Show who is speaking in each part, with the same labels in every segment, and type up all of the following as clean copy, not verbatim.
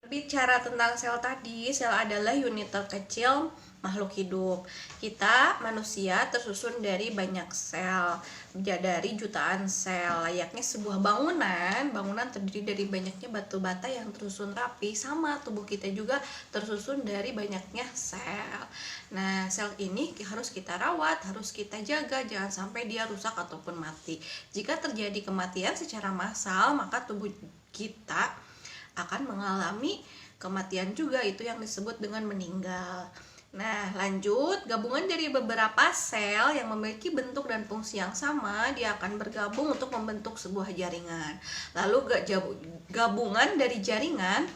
Speaker 1: Bicara tentang sel tadi, sel adalah unit terkecil makhluk hidup. Kita manusia tersusun dari banyak sel, dari jutaan sel. Layaknya sebuah bangunan terdiri dari banyaknya batu bata yang tersusun rapi. Sama tubuh kita juga tersusun dari banyaknya sel. Nah, sel ini harus kita rawat, harus kita jaga, jangan sampai dia rusak ataupun mati. Jika terjadi kematian secara massal, maka tubuh kita akan mengalami kematian juga, itu yang disebut dengan meninggal. Nah, lanjut, gabungan dari beberapa sel yang memiliki bentuk dan fungsi yang sama, dia akan bergabung untuk membentuk sebuah jaringan. Lalu gabungan dari jaringan,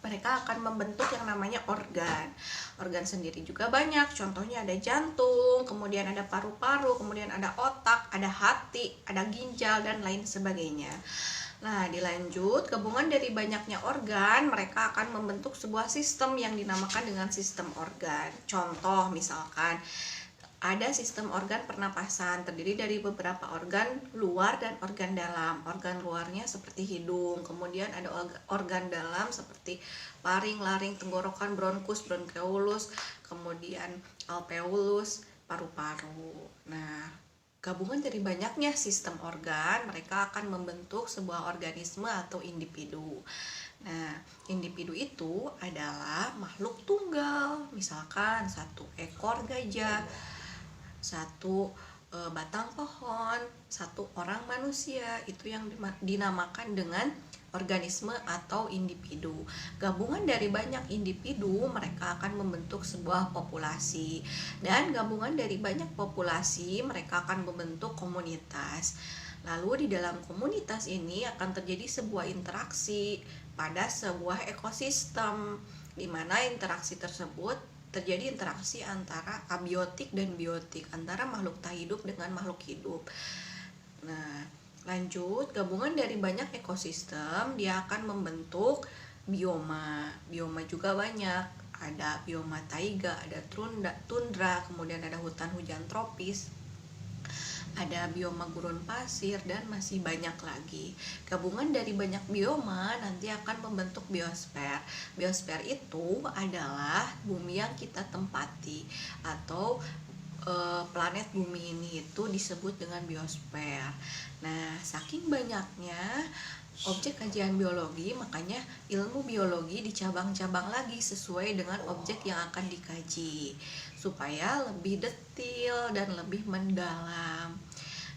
Speaker 1: mereka akan membentuk yang namanya organ. Organ sendiri juga banyak, contohnya ada jantung, kemudian ada paru-paru, kemudian ada otak, ada hati, ada ginjal, dan lain sebagainya. Nah, dilanjut, gabungan dari banyaknya organ, mereka akan membentuk sebuah sistem yang dinamakan dengan sistem organ. Contoh, misalkan, ada sistem organ pernapasan, terdiri dari beberapa organ luar dan organ dalam. Organ luarnya seperti hidung, kemudian ada organ dalam seperti paring, laring, tenggorokan, bronkus, bronkeolus, kemudian alveolus, paru-paru. Nah, gabungan dari banyaknya sistem organ, mereka akan membentuk sebuah organisme atau individu. Nah, individu itu adalah makhluk tunggal, misalkan satu ekor gajah, satu batang pohon, satu orang manusia, itu yang dinamakan dengan organisme atau individu. Gabungan dari banyak individu, mereka akan membentuk sebuah populasi, dan gabungan dari banyak populasi, mereka akan membentuk komunitas. Lalu di dalam komunitas ini akan terjadi sebuah interaksi pada sebuah ekosistem, di mana interaksi tersebut terjadi interaksi antara abiotik dan biotik, antara makhluk tak hidup dengan makhluk hidup. Nah, lanjut, gabungan dari banyak ekosistem, dia akan membentuk bioma. Bioma juga banyak, ada bioma taiga, ada tundra, kemudian ada hutan hujan tropis, ada bioma gurun pasir, dan masih banyak lagi. Gabungan dari banyak bioma nanti akan membentuk biosfer. Biosfer itu adalah bumi yang kita tempati, atau planet bumi ini itu disebut dengan biosfer. Nah, saking banyaknya objek kajian biologi, makanya ilmu biologi dicabang-cabang lagi sesuai dengan objek yang akan dikaji, supaya lebih detail dan lebih mendalam.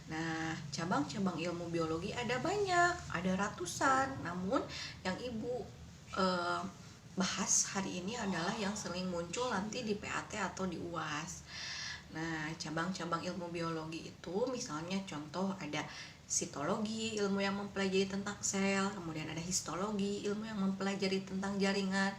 Speaker 1: Nah, cabang-cabang ilmu biologi ada banyak, ada ratusan. Namun yang ibu bahas hari ini adalah yang sering muncul nanti di PAT atau di UAS. Nah, cabang-cabang ilmu biologi itu misalnya contoh ada sitologi, ilmu yang mempelajari tentang sel, kemudian ada histologi, ilmu yang mempelajari tentang jaringan,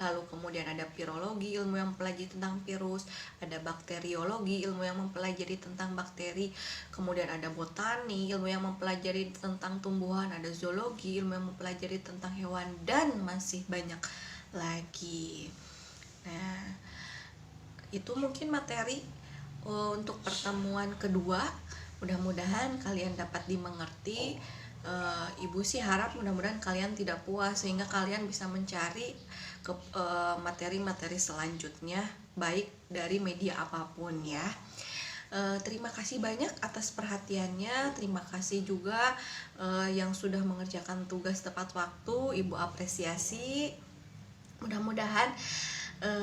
Speaker 1: lalu kemudian ada virologi, ilmu yang mempelajari tentang virus, ada bakteriologi, ilmu yang mempelajari tentang bakteri, kemudian ada botani, ilmu yang mempelajari tentang tumbuhan, ada zoologi, ilmu yang mempelajari tentang hewan, dan masih banyak lagi. Nah, itu mungkin materi untuk pertemuan kedua. Mudah-mudahan kalian dapat dimengerti. Ibu sih harap mudah-mudahan kalian tidak puas, sehingga kalian bisa mencari materi-materi selanjutnya, baik dari media apapun ya. Terima kasih banyak atas perhatiannya. Terima kasih juga yang sudah mengerjakan tugas tepat waktu. Ibu apresiasi. Mudah-mudahan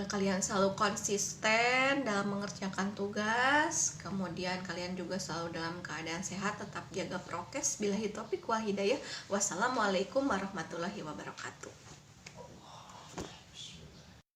Speaker 1: kalian selalu konsisten dalam mengerjakan tugas, kemudian kalian juga selalu dalam keadaan sehat, tetap jaga prokes. Billahi taufiq wal hidayah. Wassalamualaikum warahmatullahi wabarakatuh.